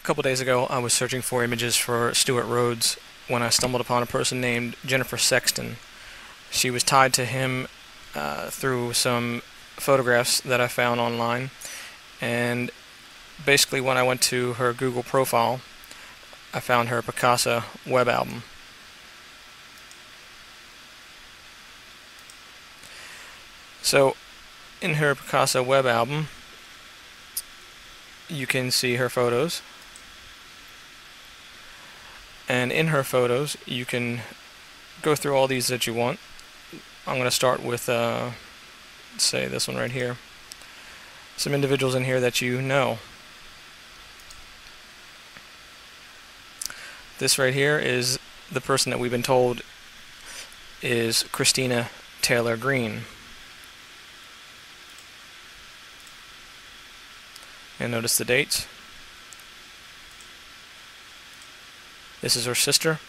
couple days ago, I was searching for images for Stuart Rhodes when I stumbled upon a person named Jennifer Sexton. She was tied to him through some photographs that I found online, and basically when I went to her Google profile, I found her Picasa web album. So in her Picasa web album, you can see her photos, and in her photos you can go through all these that you want. I'm going to start with say this one right here. Some individuals in here that you know. This right here is the person that we've been told is Christina Taylor Green. And notice the dates. This is her sister.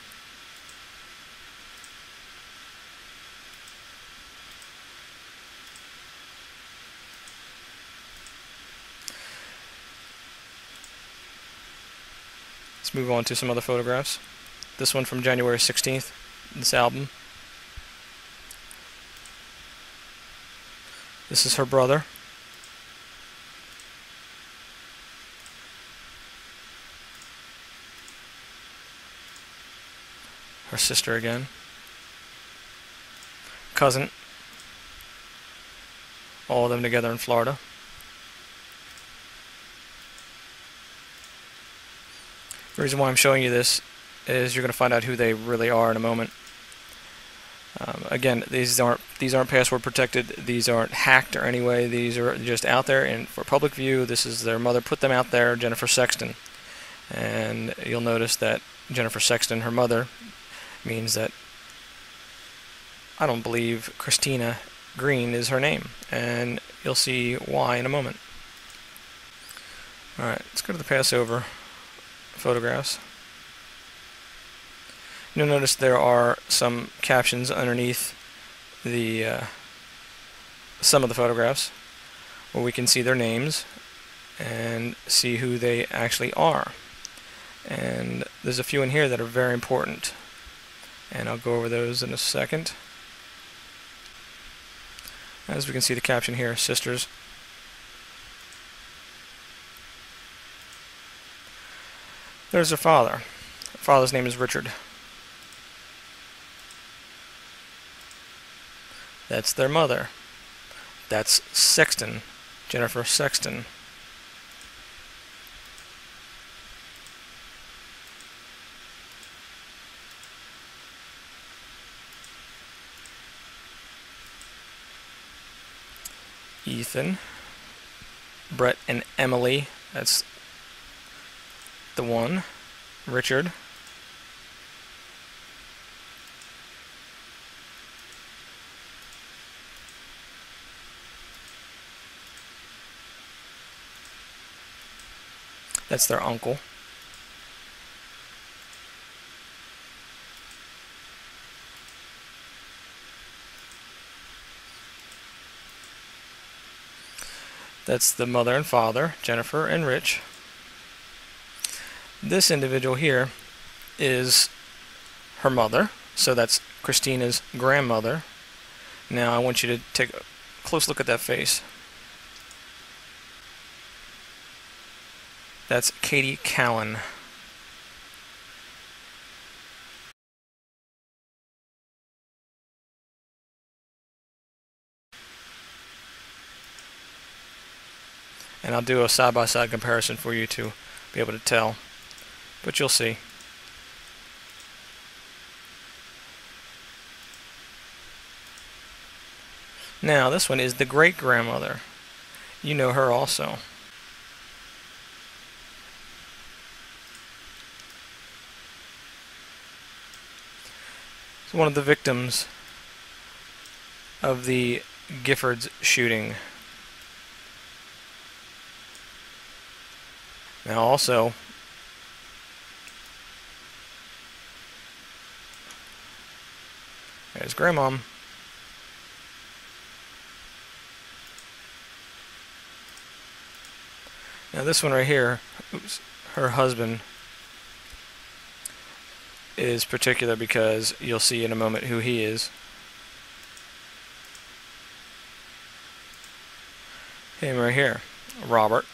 Let's move on to some other photographs. This one from January 16th, this album. This is her brother. Her sister again. Cousin. All of them together in Florida. The reason why I'm showing you this is you're going to find out who they really are in a moment. Again, these aren't password protected. These aren't hacked or any way. These are just out there and for public view. This is their mother put them out there, Jennifer Sexton. And you'll notice that Jennifer Sexton, her mother, means that I don't believe Christina Green is her name, and you'll see why in a moment. Alright, let's go to the Passover photographs. You'll notice there are some captions underneath the some of the photographs where we can see their names and see who they actually are. And there's a few in here that are very important, and I'll go over those in a second. As we can see the caption here, sisters. There's her father. Her father's name is Richard. That's their mother. That's Sexton, Jennifer Sexton. Ethan, Brett and Emily, that's the one. Richard, that's their uncle. That's the mother and father, Jennifer and Rich. This individual here is her mother, so that's Christina's grandmother. Now I want you to take a close look at that face. That's Katie Cowan. And I'll do a side-by-side comparison for you to be able to tell, but you'll see. Now this one is the great-grandmother. You know her also. It's one of the victims of the Giffords shooting. Now also, there's Grandmom. Now this one right here, oops, her husband is particular because you'll see in a moment who he is. Him right here, Robert.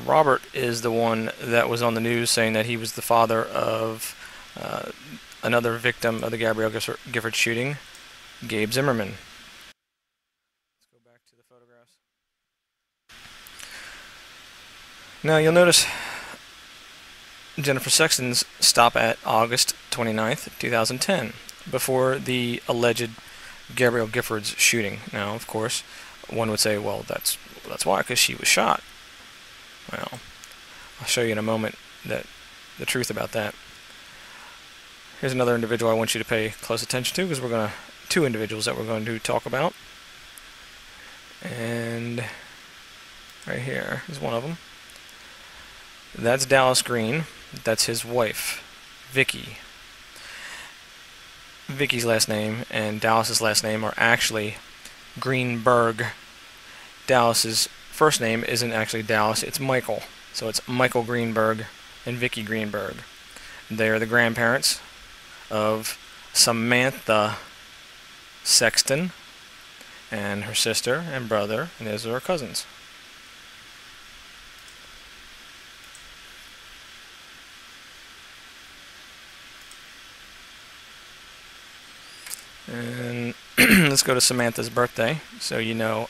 Robert is the one that was on the news saying that he was the father of another victim of the Gabrielle Gifford shooting, Gabe Zimmerman. Let's go back to the photographs. Now you'll notice Jennifer Sexton's stop at August 29th, 2010, before the alleged Gabrielle Gifford's shooting. Now, of course, one would say, well, that's why, because she was shot. Well, I'll show you in a moment that the truth about that. Here's another individual I want you to pay close attention to, because two individuals that we're going to talk about. And right here is one of them. That's Dallas Green. That's his wife, Vicky. Vicky's last name and Dallas's last name are actually Greenberg. Dallas's first name isn't actually Dallas, it's Michael. So it's Michael Greenberg and Vicky Greenberg. They are the grandparents of Samantha Sexton and her sister and brother, and those are her cousins. And let's go to Samantha's birthday, so you know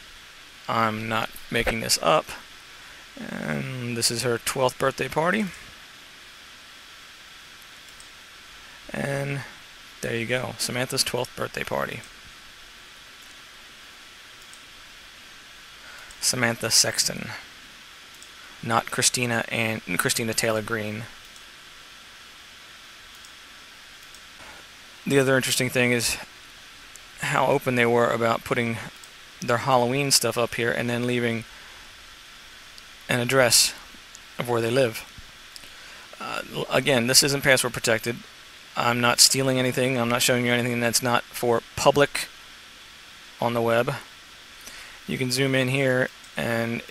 I'm not making this up. And this is her 12th birthday party. And there you go, Samantha's 12th birthday party. Samantha Sexton, not Christina Taylor Green. The other interesting thing is how open they were about putting their Halloween stuff up here and then leaving an address of where they live. Again, this isn't password protected. I'm not stealing anything. I'm not showing you anything that's not for public on the web. You can zoom in here and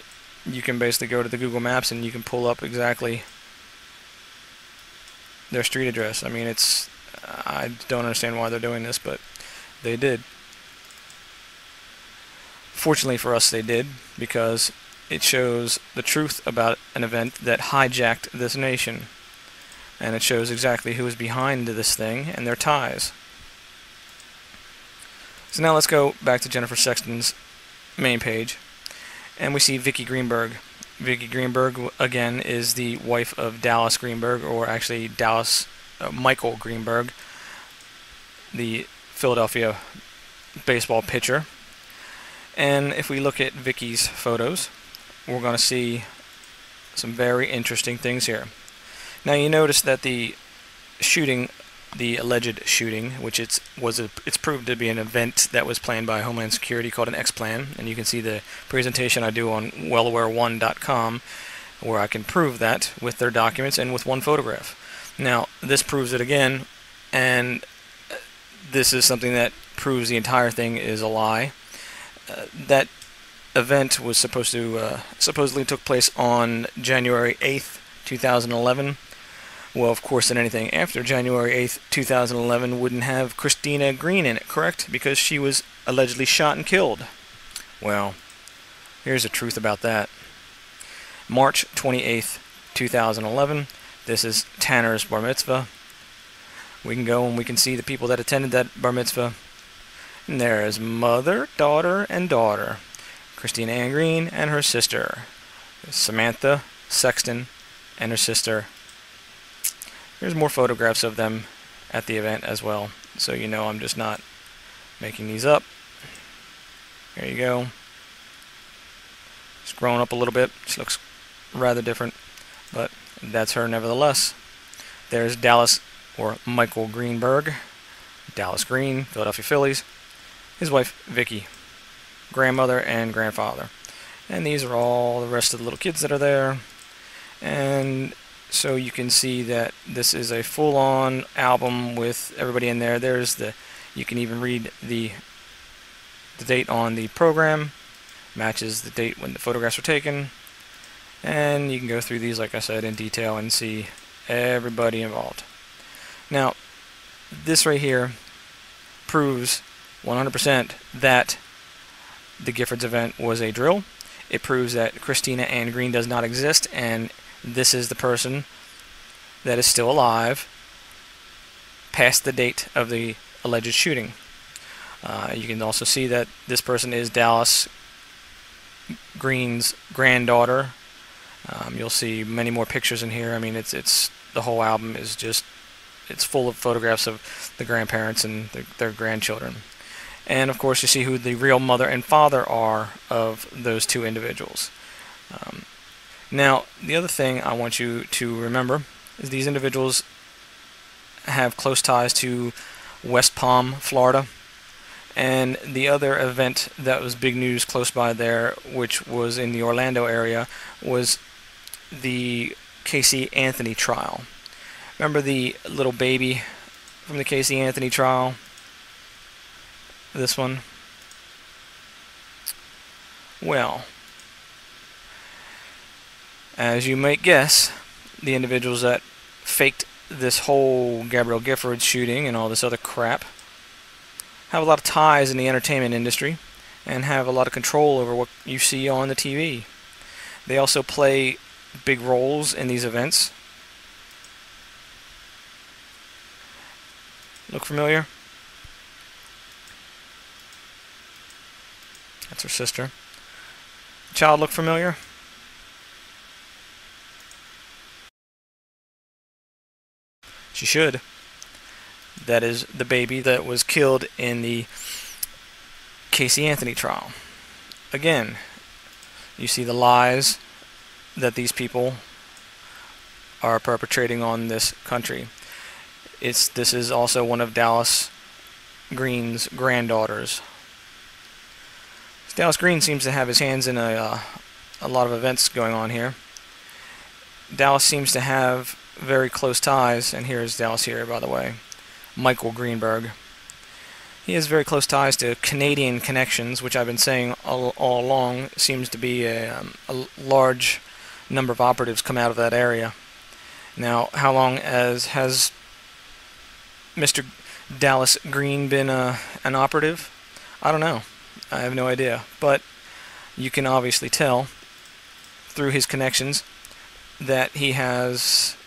you can basically go to the Google Maps and you can pull up exactly their street address. I mean, I don't understand why they're doing this, but they did. Fortunately for us, they did, because it shows the truth about an event that hijacked this nation. And it shows exactly who is behind this thing and their ties. So now let's go back to Jennifer Sexton's main page, and we see Vicky Greenberg. Vicky Greenberg, again, is the wife of Dallas Greenberg, or actually Michael Greenberg, the Philadelphia baseball pitcher. And if we look at Vicky's photos, we're going to see some very interesting things here. Now you notice that the shooting, the alleged shooting, which it's proved to be an event that was planned by Homeland Security called an X-Plan, and you can see the presentation I do on wellaware1.com where I can prove that with their documents and with one photograph. Now this proves it again, and this is something that proves the entire thing is a lie. That event was supposedly took place on January 8th, 2011. Well, of course, then anything after January 8th, 2011 wouldn't have Christina Green in it, correct? Because she was allegedly shot and killed. Well, here's the truth about that. March 28th, 2011. This is Tanner's bar mitzvah. We can go and we can see the people that attended that bar mitzvah. And there is mother, daughter, and daughter. Christina Ann Green and her sister. Samantha Sexton and her sister. There's more photographs of them at the event as well, so you know I'm just not making these up. There you go. It's grown up a little bit. She looks rather different, but that's her nevertheless. There's Dallas, or Michael Greenberg, Dallas Green, Philadelphia Phillies. His wife, Vicky, grandmother and grandfather. And these are all the rest of the little kids that are there. And so you can see that this is a full-on album with everybody in there. You can even read the date on the program. Matches the date when the photographs were taken. And you can go through these, like I said, in detail and see everybody involved. Now, this right here proves 100% that the Giffords event was a drill. It proves that Christina Ann Green does not exist, and this is the person that is still alive past the date of the alleged shooting. You can also see that this person is Dallas Green's granddaughter. You'll see many more pictures in here. I mean, it's the whole album is just, it's full of photographs of the grandparents and their grandchildren. And of course you see who the real mother and father are of those two individuals. Now, the other thing I want you to remember is these individuals have close ties to West Palm, Florida. And the other event that was big news close by there, which was in the Orlando area, was the Casey Anthony trial. Remember the little baby from the Casey Anthony trial? This one? Well, as you might guess, the individuals that faked this whole Gabrielle Giffords shooting and all this other crap have a lot of ties in the entertainment industry and have a lot of control over what you see on the TV. They also play big roles in these events. Look familiar? That's her sister. Child look familiar? She should. That is the baby that was killed in the Casey Anthony trial. Again, you see the lies that these people are perpetrating on this country. This is also one of Dallas Green's granddaughters. Dallas Green seems to have his hands in a lot of events going on here. Dallas seems to have very close ties, and here's Dallas here, by the way. Michael Greenberg. He has very close ties to Canadian connections, which I've been saying all along seems to be a large number of operatives come out of that area. Now, how long has Mr. Dallas Green been an operative? I don't know. I have no idea. But you can obviously tell through his connections that he has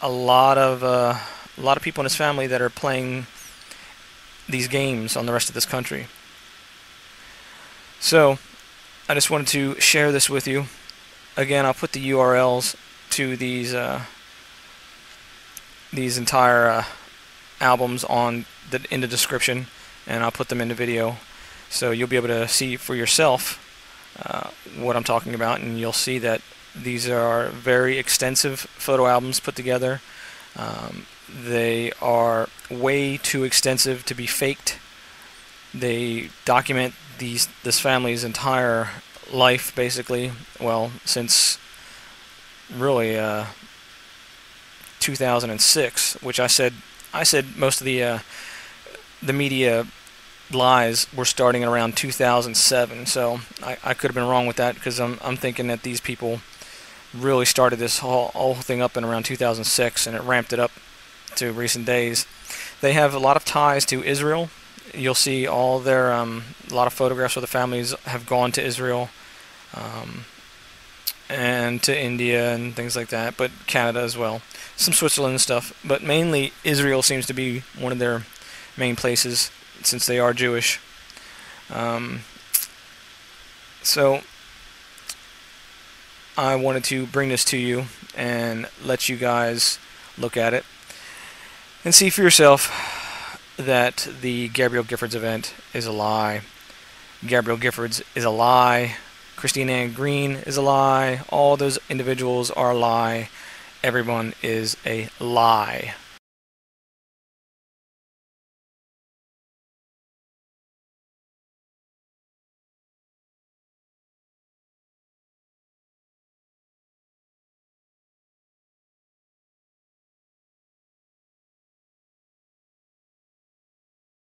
a lot of people in his family that are playing these games on the rest of this country. So I just wanted to share this with you. Again, I'll put the URLs to these entire albums in the description, and I'll put them in the video, so you'll be able to see for yourself what I'm talking about, and you'll see that these are very extensive photo albums put together. They are way too extensive to be faked. They document this family's entire life, basically, well, since really 2006, which I said most of the media lies were starting around 2007. So I could have been wrong with that, because I'm thinking that these people really started this whole thing up in around 2006, and it ramped it up to recent days. They have a lot of ties to Israel. You'll see all their a lot of photographs where the families have gone to Israel and to India and things like that, but Canada as well, some Switzerland and stuff, but mainly Israel seems to be one of their main places since they are Jewish. So I wanted to bring this to you and let you guys look at it and see for yourself that the Gabrielle Giffords event is a lie. Gabrielle Giffords is a lie. Christina Ann Green is a lie. All those individuals are a lie. Everyone is a lie.